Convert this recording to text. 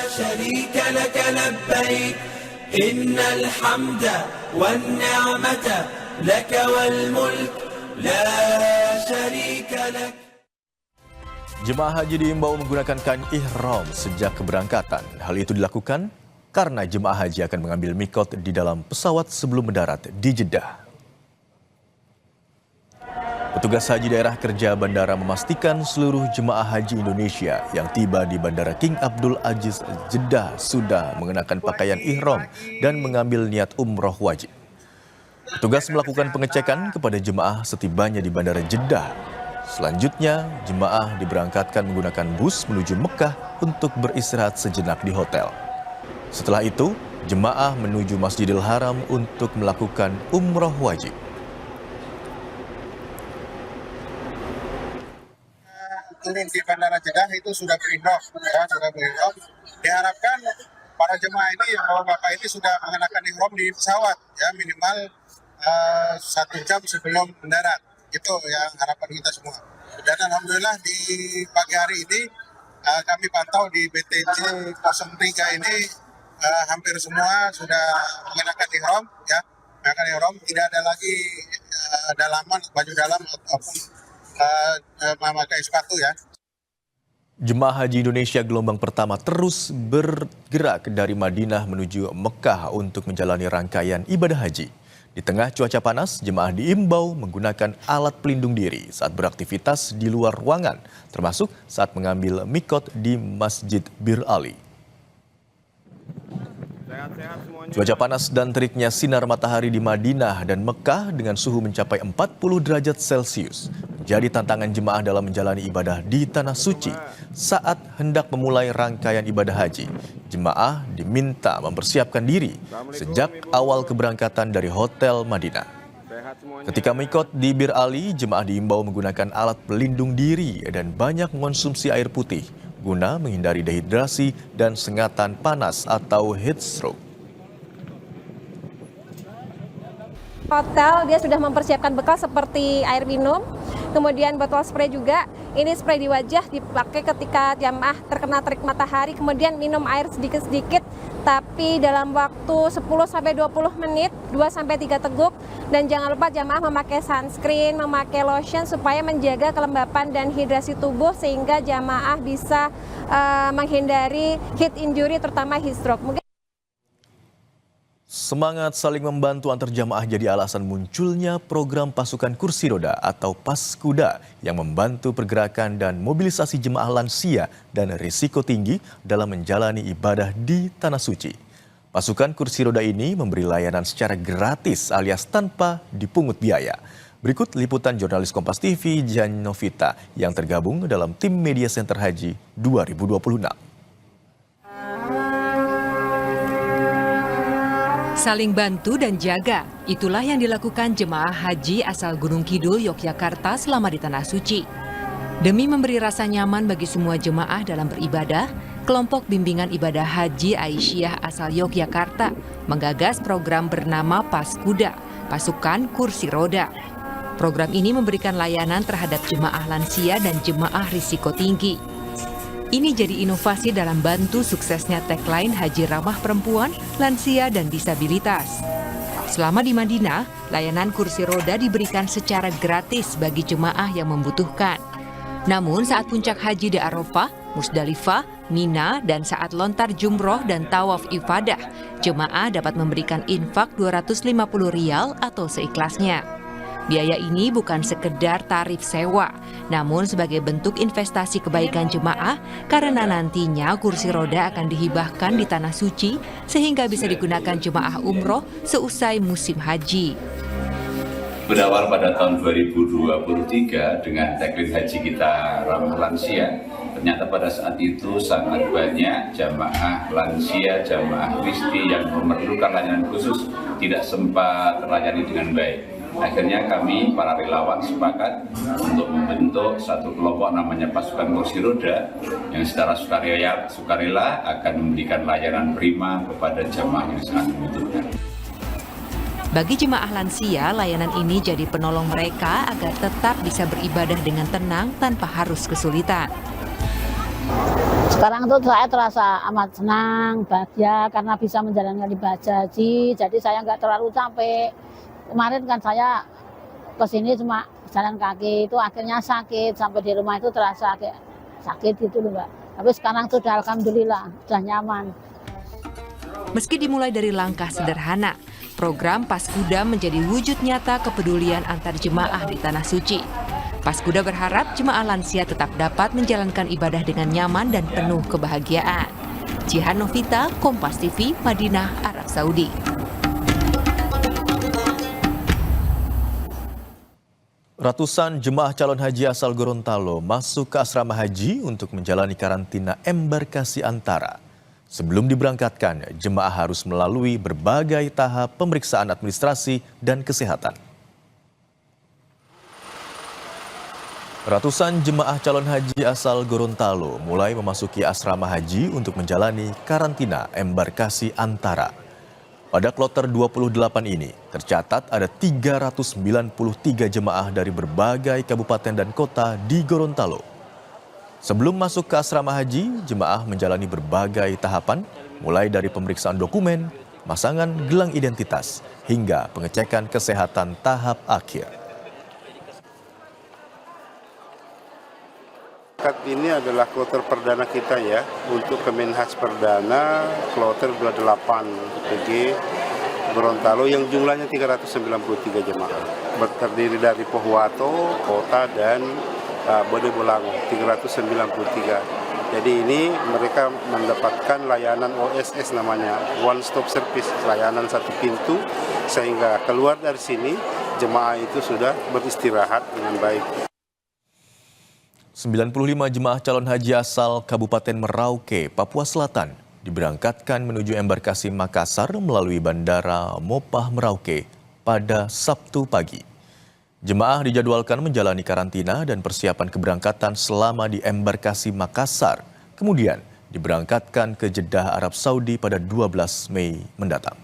شريك لك لبيك إن الحمد والنعمة لك والملك لا شريك لك. Jemaah haji diimbau menggunakan kain ihram sejak keberangkatan. Hal itu dilakukan karena jemaah haji akan mengambil mikot di dalam pesawat sebelum mendarat di Jeddah. Petugas haji daerah kerja bandara memastikan seluruh jemaah haji Indonesia yang tiba di Bandara King Abdul Aziz Jeddah sudah mengenakan pakaian ihram dan mengambil niat umroh wajib. Petugas melakukan pengecekan kepada jemaah setibanya di Bandara Jeddah. Selanjutnya, jemaah diberangkatkan menggunakan bus menuju Mekah untuk beristirahat sejenak di hotel. Setelah itu, jemaah menuju Masjidil Haram untuk melakukan umroh wajib. Turun di Bandara Jeddah itu sudah berihram, ya, sudah berihram. Diharapkan para jemaah ini yang bawa bapak ini sudah mengenakan ihram di pesawat, ya minimal 1 jam sebelum mendarat. Itu yang harapan kita semua. Dan alhamdulillah di pagi hari ini kami pantau di BTJ 03 ini hampir semua sudah mengenakan ihram, ya, mengenakan ihram. Tidak ada lagi dalaman, baju dalam ataupun memakai sepatu, ya. Jemaah haji Indonesia gelombang pertama terus bergerak dari Madinah menuju Mekah untuk menjalani rangkaian ibadah haji. Di tengah cuaca panas, jemaah diimbau menggunakan alat pelindung diri saat beraktivitas di luar ruangan, termasuk saat mengambil mikot di Masjid Bir Ali. Cuaca panas dan teriknya sinar matahari di Madinah dan Mekah dengan suhu mencapai 40 derajat Celcius menjadi tantangan jemaah dalam menjalani ibadah di Tanah Suci. Saat hendak memulai rangkaian ibadah haji, jemaah diminta mempersiapkan diri sejak awal keberangkatan dari Hotel Madinah. Ketika mikot di Bir Ali, jemaah diimbau menggunakan alat pelindung diri dan banyak mengonsumsi air putih guna menghindari dehidrasi dan sengatan panas atau heat stroke. Hotel dia sudah mempersiapkan bekal seperti air minum, kemudian botol spray juga. Ini spray di wajah dipakai ketika jamaah terkena terik matahari, kemudian minum air sedikit-sedikit tapi dalam waktu 10-20 menit, 2-3 teguk. Dan jangan lupa jamaah memakai sunscreen, memakai lotion supaya menjaga kelembapan dan hidrasi tubuh sehingga jamaah bisa menghindari heat injury terutama heat stroke. Semangat saling membantu antar jamaah jadi alasan munculnya program pasukan kursi roda atau PASKUDA yang membantu pergerakan dan mobilisasi jemaah lansia dan risiko tinggi dalam menjalani ibadah di Tanah Suci. Pasukan kursi roda ini memberi layanan secara gratis alias tanpa dipungut biaya. Berikut liputan jurnalis Kompas TV Jan Novita yang tergabung dalam tim Media Center Haji 2026. Saling bantu dan jaga, itulah yang dilakukan jemaah haji asal Gunung Kidul, Yogyakarta selama di Tanah Suci. Demi memberi rasa nyaman bagi semua jemaah dalam beribadah, kelompok bimbingan ibadah haji Aisyah asal Yogyakarta menggagas program bernama PASKUDA, Pasukan Kursi Roda. Program ini memberikan layanan terhadap jemaah lansia dan jemaah risiko tinggi. Ini jadi inovasi dalam bantu suksesnya tagline Haji Ramah Perempuan, Lansia, dan Disabilitas. Selama di Madinah, layanan kursi roda diberikan secara gratis bagi jemaah yang membutuhkan. Namun saat puncak haji di Arafah, Musdalifah, Mina, dan saat lontar jumroh dan tawaf ifadah, jemaah dapat memberikan infak Rp250 atau seikhlasnya. Biaya ini bukan sekedar tarif sewa, namun sebagai bentuk investasi kebaikan jemaah karena nantinya kursi roda akan dihibahkan di Tanah Suci sehingga bisa digunakan jemaah umroh seusai musim haji. Berawal pada tahun 2023 dengan tagline haji kita ramah lansia, ternyata pada saat itu sangat banyak jamaah lansia, jamaah risti yang memerlukan layanan khusus tidak sempat terlayani dengan baik. Akhirnya kami para relawan sepakat untuk membentuk satu kelompok namanya Pasukan Kursi Roda yang secara sukarela akan memberikan layanan prima kepada jamaah yang sangat membutuhkan. Bagi jemaah lansia, layanan ini jadi penolong mereka agar tetap bisa beribadah dengan tenang tanpa harus kesulitan. Sekarang tuh saya terasa amat senang, bahagia karena bisa menjalankan ibadah haji. Jadi saya nggak terlalu capek. Kemarin kan saya kesini cuma jalan kaki, itu akhirnya sakit. Sampai di rumah itu terasa kayak sakit gitu loh, Mbak. Tapi sekarang sudah alhamdulillah, sudah nyaman. Meski dimulai dari langkah sederhana, program Paskuda menjadi wujud nyata kepedulian antar jemaah di Tanah Suci. Paskuda berharap jemaah lansia tetap dapat menjalankan ibadah dengan nyaman dan penuh kebahagiaan. Jihan Novita, Kompas TV, Madinah, Arab Saudi. Ratusan jemaah calon haji asal Gorontalo masuk ke asrama haji untuk menjalani karantina embarkasi antara. Sebelum diberangkatkan, jemaah harus melalui berbagai tahap pemeriksaan administrasi dan kesehatan. Ratusan jemaah calon haji asal Gorontalo mulai memasuki asrama haji untuk menjalani karantina embarkasi antara. Pada kloter 28 ini, tercatat ada 393 jemaah dari berbagai kabupaten dan kota di Gorontalo. Sebelum masuk ke asrama haji, jemaah menjalani berbagai tahapan, mulai dari pemeriksaan dokumen, masangan gelang identitas, hingga pengecekan kesehatan tahap akhir. Ini adalah kloter perdana kita ya, untuk Kemenhaj Perdana, kloter 28 PG Gorontalo yang jumlahnya 393 jemaah. Terdiri dari Pohuwato, Kota, dan Bode Bolango, 393. Jadi ini mereka mendapatkan layanan OSS namanya, One Stop Service, layanan satu pintu, sehingga keluar dari sini jemaah itu sudah beristirahat dengan baik. 95 jemaah calon haji asal Kabupaten Merauke, Papua Selatan diberangkatkan menuju embarkasi Makassar melalui Bandara Mopah Merauke pada Sabtu pagi. Jemaah dijadwalkan menjalani karantina dan persiapan keberangkatan selama di embarkasi Makassar, kemudian diberangkatkan ke Jeddah, Arab Saudi pada 12 Mei mendatang.